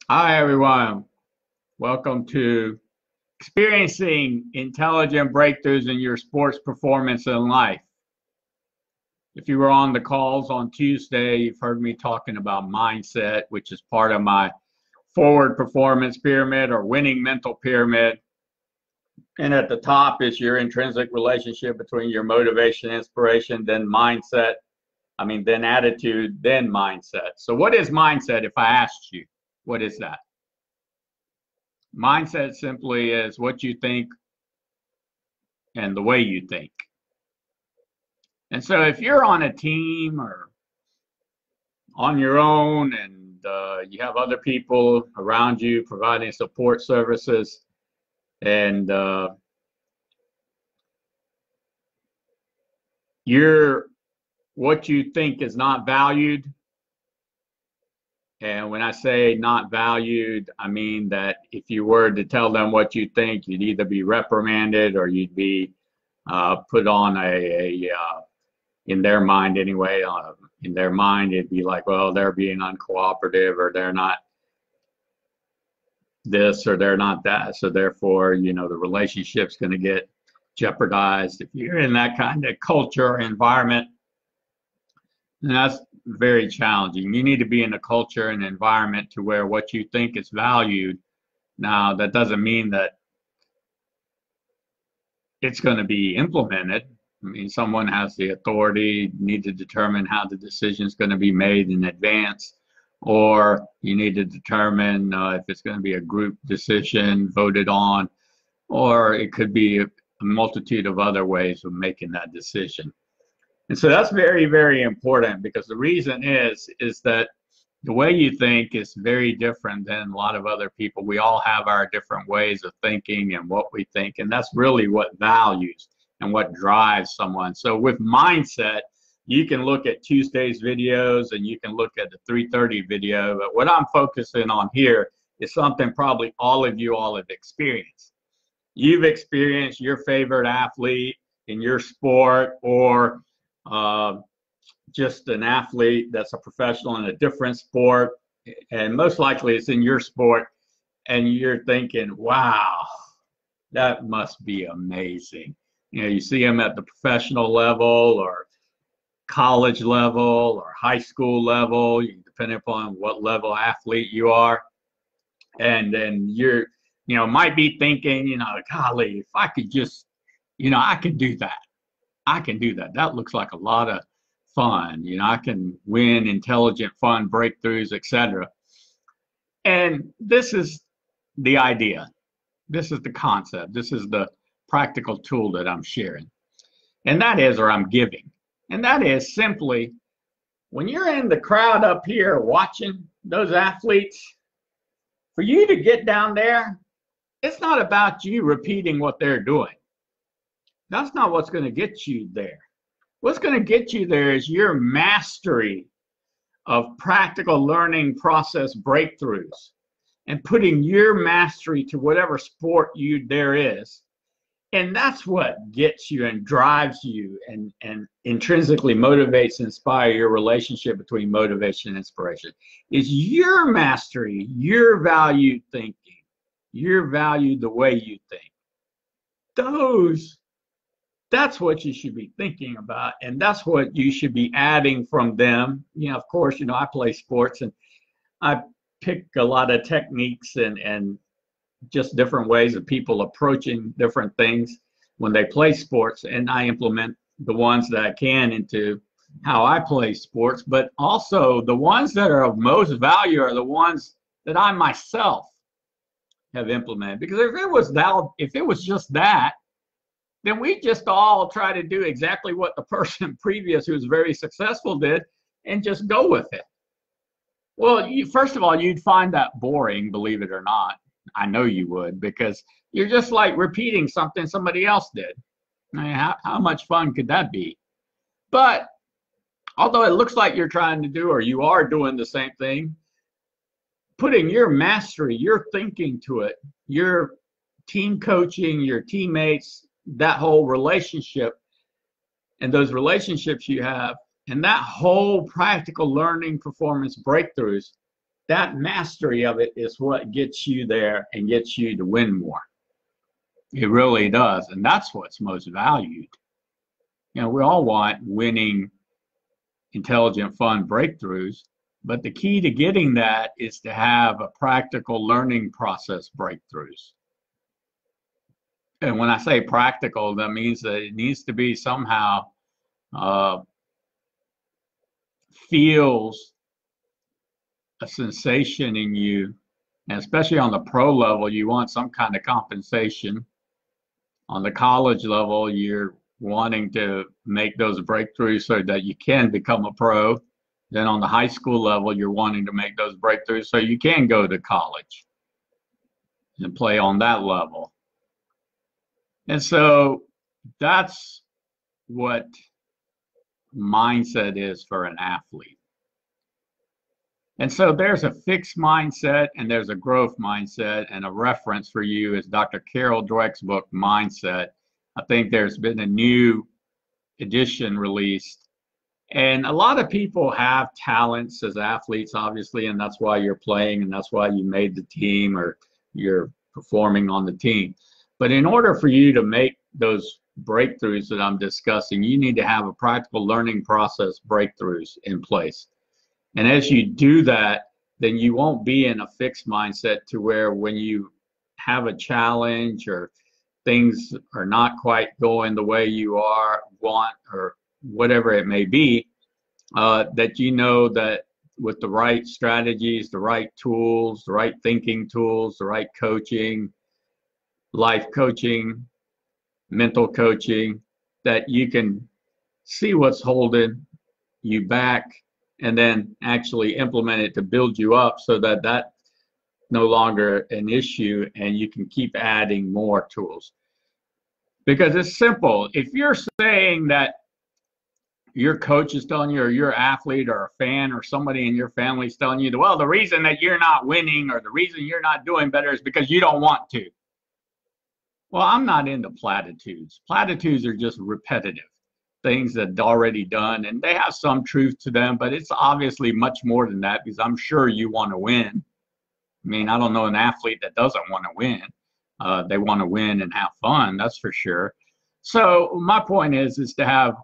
Hi, everyone. Welcome to Experiencing Intelligent Breakthroughs in Your Sports Performance and Life. If you were on the calls on Tuesday, you've heard me talking about mindset, which is part of my forward performance pyramid or winning mental pyramid. And at the top is your intrinsic relationship between your motivation, inspiration, then then attitude, then mindset. So, what is mindset if I asked you? What is that? Mindset simply is what you think and the way you think. And so if you're on a team or on your own and you have other people around you providing support services and what you think is not valued. And when I say not valued, I mean that if you were to tell them what you think, you'd either be reprimanded or you'd be put on in their mind anyway, in their mind, it'd be like, well, they're being uncooperative or they're not this or they're not that. So therefore, the relationship's going to get jeopardized if you're in that kind of culture or environment. And that's very challenging. You need to be in a culture and environment to where what you think is valued. Now, that doesn't mean that it's going to be implemented. I mean, someone has the authority, need to determine how the decision is going to be made in advance, or you need to determine if it's going to be a group decision voted on, or it could be a multitude of other ways of making that decision. And so that's very, very important because the reason is that the way you think is very different than a lot of other people. We all have our different ways of thinking and what we think, and that's really what values and what drives someone. So with mindset, you can look at Tuesday's videos and you can look at the 3:30 video, but what I'm focusing on here is something probably all of you all have experienced. You've experienced your favorite athlete in your sport or just an athlete that's a professional in a different sport, and most likely it's in your sport, and you're thinking, wow, that must be amazing. You see them at the professional level or college level or high school level, depending upon what level athlete you are. And then you're, might be thinking, golly, if I could just, I can do that. I can do that. That looks like a lot of fun. I can win intelligent, fun breakthroughs, etc. And this is the idea. This is the concept. This is the practical tool that I'm sharing. And that is, or I'm giving. And that is simply, when you're in the crowd up here watching those athletes, for you to get down there, it's not about you repeating what they're doing. That's not what's going to get you there. What's going to get you there is your mastery of practical learning process breakthroughs and putting your mastery to whatever sport there is. And that's what gets you and drives you and intrinsically motivates and inspires your relationship between motivation and inspiration. Is your mastery, your valued thinking, your value the way you think. That's what you should be thinking about, and that's what you should be adding from them. Of course, I play sports and I pick a lot of techniques and just different ways of people approaching different things when they play sports, and I implement the ones that I can into how I play sports. But also the ones that are of most value are the ones that I myself have implemented. Because if it was just that, then we just all try to do exactly what the person previous who was very successful did and just go with it. Well, first of all, you'd find that boring, believe it or not. I know you would, because you're just like repeating something somebody else did. I mean, how much fun could that be? But although it looks like you're trying to do, or you are doing the same thing, putting your mastery, your thinking to it, your team coaching, your teammates, that whole relationship and those relationships you have, and that whole practical learning performance breakthroughs that mastery of it is what gets you there and gets you to win more. It really does. And that's what's most valued. You know, we all want winning, intelligent, fun breakthroughs, but the key to getting that is to have a practical learning process breakthroughs. And when I say practical, that means that it needs to be somehow feels a sensation in you, and especially on the pro level, you want some kind of compensation. On the college level, you're wanting to make those breakthroughs so that you can become a pro. Then on the high school level, you're wanting to make those breakthroughs so you can go to college and play on that level. And so that's what mindset is for an athlete. And so there's a fixed mindset and there's a growth mindset, and a reference for you is Dr. Carol Dweck's book, Mindset. I think there's been a new edition released. And a lot of people have talents as athletes, obviously, and that's why you're playing and that's why you made the team or you're performing on the team. But in order for you to make those breakthroughs that I'm discussing, you need to have a practical learning process breakthroughs in place. And as you do that, then you won't be in a fixed mindset to where when you have a challenge or things are not quite going the way you want or whatever it may be, that you know that with the right strategies, the right tools, the right thinking tools, the right coaching, life coaching, mental coaching, that you can see what's holding you back and then actually implement it to build you up so that that's no longer an issue and you can keep adding more tools. Because it's simple. If you're saying that your coach is telling you, or your athlete or a fan or somebody in your family is telling you, well, the reason that you're not winning or the reason you're not doing better is because you don't want to. Well, I'm not into platitudes. Platitudes are just repetitive things that already done, and they have some truth to them, but it's obviously much more than that, because I'm sure you want to win. I mean, I don't know an athlete that doesn't want to win. They want to win and have fun, that's for sure. So my point is to have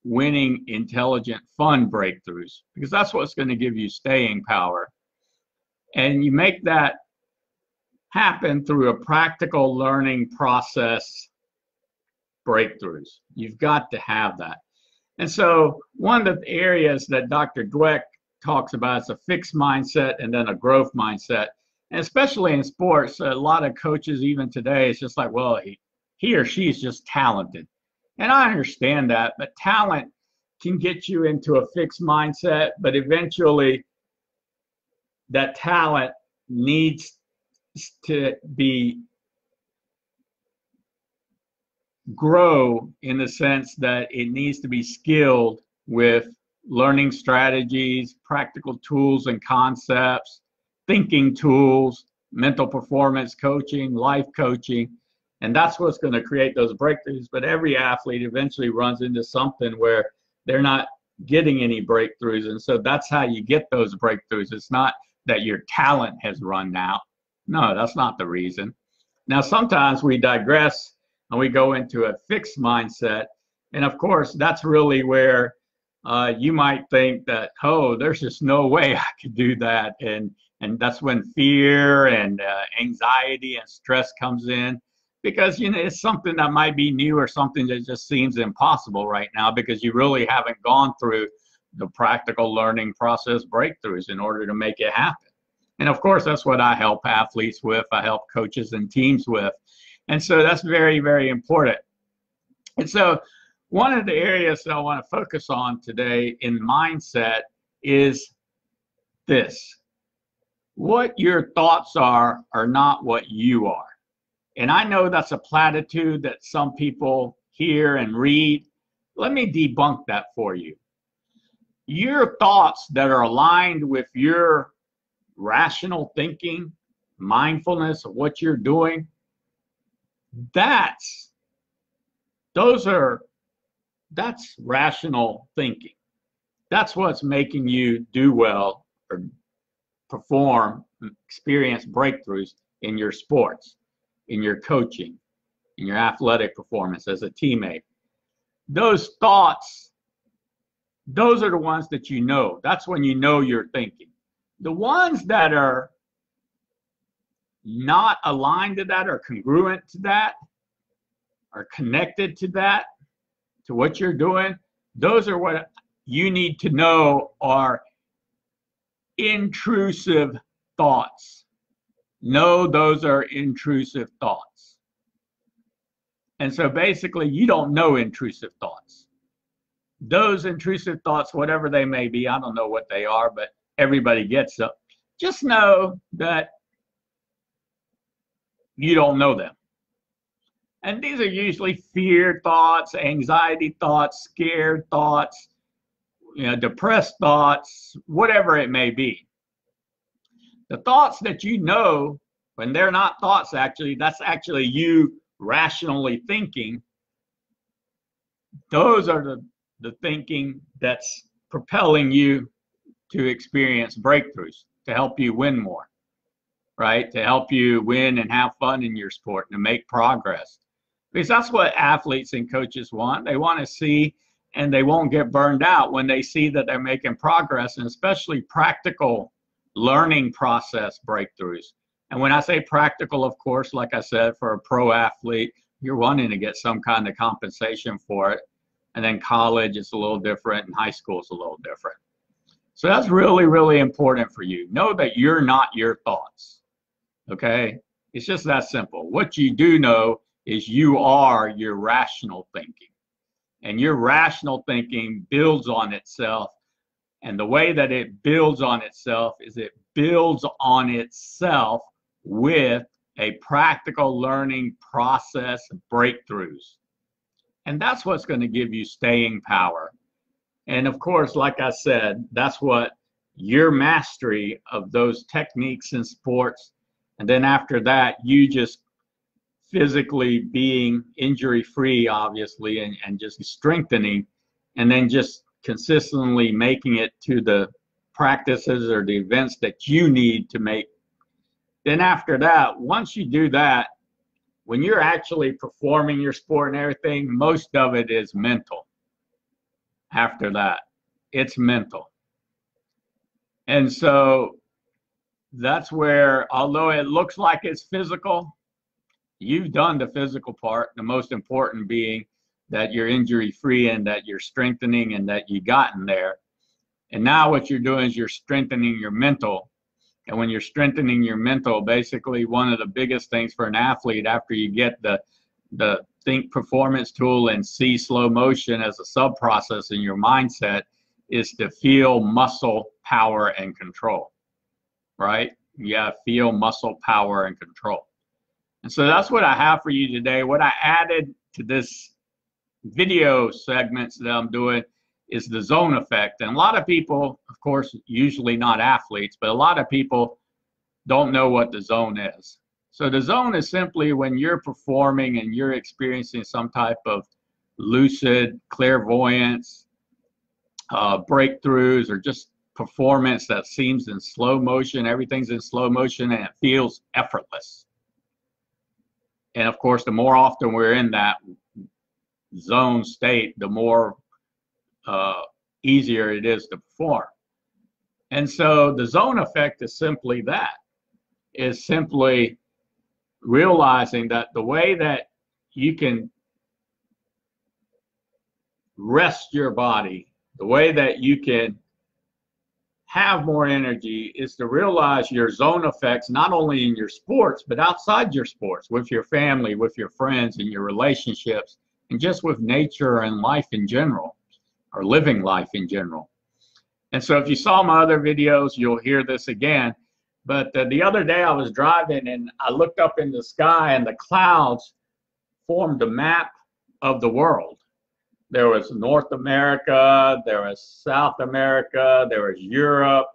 winning, intelligent, fun breakthroughs, because that's what's going to give you staying power. And you make that happen through a practical learning process breakthroughs. You've got to have that. And so one of the areas that Dr. Dweck talks about is a fixed mindset and then a growth mindset. And especially in sports, a lot of coaches even today, it's just like, well, he or she is just talented. And I understand that, but talent can get you into a fixed mindset, but eventually that talent needs to grow in the sense that it needs to be skilled with learning strategies, practical tools and concepts, thinking tools, mental performance coaching, life coaching. And that's what's going to create those breakthroughs. But every athlete eventually runs into something where they're not getting any breakthroughs. And so that's how you get those breakthroughs. It's not that your talent has run out. No, that's not the reason. Now, sometimes we digress and we go into a fixed mindset. And of course, that's really where you might think that, oh, there's just no way I could do that. And that's when fear and anxiety and stress comes in, because, you know, it's something that might be new or something that just seems impossible right now because you really haven't gone through the practical learning process breakthroughs in order to make it happen. And of course, that's what I help athletes with. I help coaches and teams with. And so that's very, very important. And so one of the areas that I want to focus on today in mindset is this. What your thoughts are not what you are. And I know that's a platitude that some people hear and read. Let me debunk that for you. Your thoughts that are aligned with your rational thinking, mindfulness of what you're doing, that's rational thinking. That's what's making you do well or experience breakthroughs in your sports, in your coaching, in your athletic performance as a teammate. Those thoughts, those are the ones that you know. That's when you know you're thinking. The ones that are not aligned to that, or congruent to that, are connected to that, to what you're doing, those are what you need to know are intrusive thoughts. No, those are intrusive thoughts. And so basically, you don't know intrusive thoughts. Those intrusive thoughts, whatever they may be, I don't know what they are, but everybody gets them. Just know that you don't know them. And these are usually fear thoughts, anxiety thoughts, scared thoughts, depressed thoughts, whatever it may be. The thoughts that you know, when they're not thoughts, actually, that's actually you rationally thinking. Those are the thinking that's propelling you to experience breakthroughs, to help you win more, right? To help you win and have fun in your sport and to make progress. Because that's what athletes and coaches want. They want to see, and they won't get burned out when they see that they're making progress, and especially practical learning process breakthroughs. And when I say practical, of course, like I said, for a pro athlete, you're wanting to get some kind of compensation for it. And then college is a little different, and high school is a little different. So that's really, really important for you. Know that you're not your thoughts, okay? It's just that simple. What you do know is you are your rational thinking. And your rational thinking builds on itself. And the way that it builds on itself is it builds on itself with a practical learning process breakthroughs. And that's what's going to give you staying power. And of course, like I said, that's what your mastery of those techniques in sports. And then after that, you just physically being injury-free, obviously, and just strengthening, and then just consistently making it to the practices or the events that you need to make. Then after that, once you do that, when you're actually performing your sport and everything, most of it is mental. After that, it's mental. And so that's where, although it looks like it's physical, you've done the physical part, the most important being that you're injury-free and that you're strengthening and that you've gotten there. And now what you're doing is you're strengthening your mental. And when you're strengthening your mental, basically one of the biggest things for an athlete after you get the Think Performance tool and see slow motion as a sub-process in your mindset is to feel muscle power and control, right? Yeah, feel muscle power and control. And so that's what I have for you today. What I added to this video segments that I'm doing is the zone effect. And a lot of people, of course, usually not athletes, but a lot of people don't know what the zone is. So the zone is simply when you're performing and you're experiencing some type of lucid clairvoyance, breakthroughs, or just performance that seems in slow motion. Everything's in slow motion and it feels effortless. And of course, the more often we're in that zone state, the more easier it is to perform. And so the zone effect is simply that, is simply realizing that the way that you can rest your body, the way that you can have more energy is to realize your zone effects, not only in your sports, but outside your sports, with your family, with your friends, and your relationships, and just with nature and life in general, or living life in general. And so if you saw my other videos, you'll hear this again. But the other day I was driving and I looked up in the sky and the clouds formed a map of the world. There was North America, there was South America, there was Europe,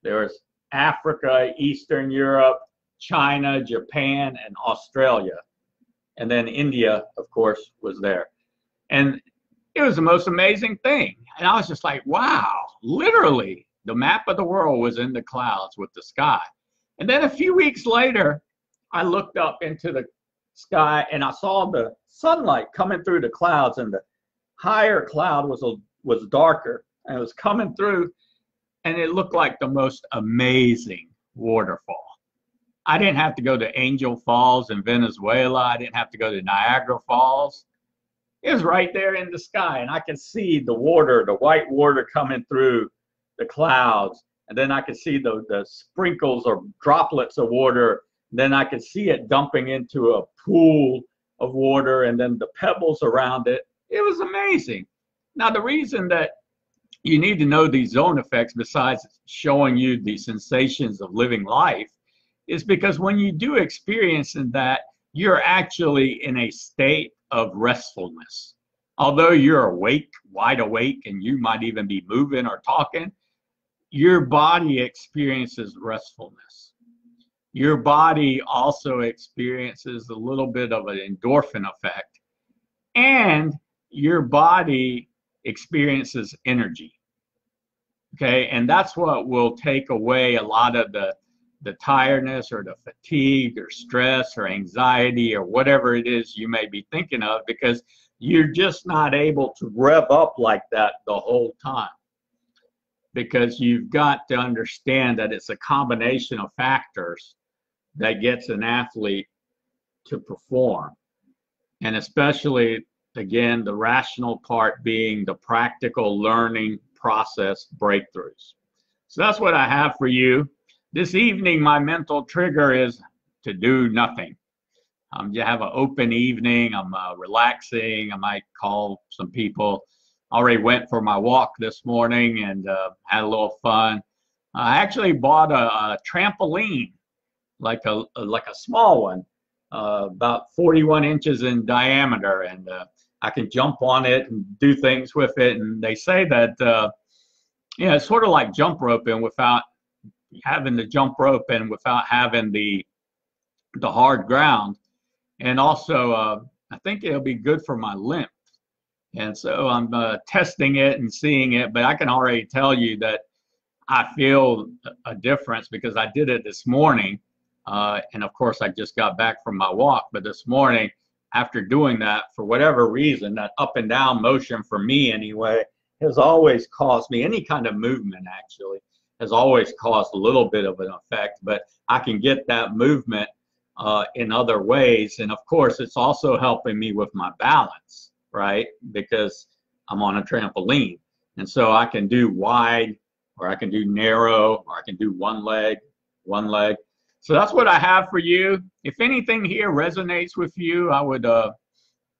there was Africa, Eastern Europe, China, Japan, and Australia. And then India, of course, was there. And it was the most amazing thing. And I was just like, wow, literally, The map of the world was in the clouds with the sky. And then a few weeks later, I looked up into the sky and I saw the sunlight coming through the clouds, and the higher cloud was darker, and it was coming through, and it looked like the most amazing waterfall. I didn't have to go to Angel Falls in Venezuela. I didn't have to go to Niagara Falls. It was right there in the sky, and I could see the water, the white water coming through the clouds, and then I could see the sprinkles or droplets of water. Then I could see it dumping into a pool of water, and then the pebbles around it. It was amazing. Now, the reason that you need to know these zone effects, besides showing you the sensations of living life, is because when you do experience that, you're actually in a state of restfulness. Although you're awake, wide awake, and you might even be moving or talking, your body experiences restfulness. Your body also experiences a little bit of an endorphin effect, and your body experiences energy. Okay, and that's what will take away a lot of the tiredness or the fatigue or stress or anxiety or whatever it is you may be thinking of, because you're just not able to rev up like that the whole time. Because you've got to understand that it's a combination of factors that gets an athlete to perform. And especially, again, the rational part being the practical learning process breakthroughs. So that's what I have for you. This evening, my mental trigger is to do nothing. You have an open evening. I'm relaxing. I might call some people. Already went for my walk this morning and had a little fun. I actually bought a trampoline, like a small one, about 41 inches in diameter, and I can jump on it and do things with it. And they say that it's sort of like jump roping without having the jump rope and without having the hard ground. And also, I think it'll be good for my lymph. And so I'm testing it and seeing it, but I can already tell you that I feel a difference because I did it this morning. And of course, I just got back from my walk. But this morning, after doing that, for whatever reason, that up and down motion for me anyway, has always caused me, any kind of movement actually, has always caused a little bit of an effect. But I can get that movement in other ways. And of course, it's also helping me with my balance, right? Because I'm on a trampoline. And so I can do wide, or I can do narrow, or I can do one leg. So that's what I have for you. If anything here resonates with you, I would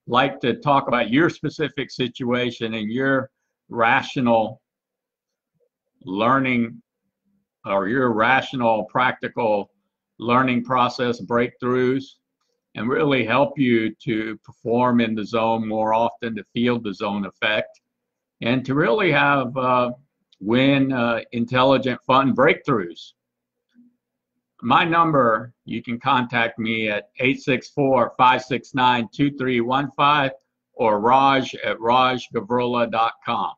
like to talk about your specific situation and your rational learning, or your rational practical learning process breakthroughs, and really help you to perform in the zone more often, to feel the zone effect, and to really have win intelligent, fun breakthroughs. My number, you can contact me at 864-569-2315 or Raj at rajgavrola.com.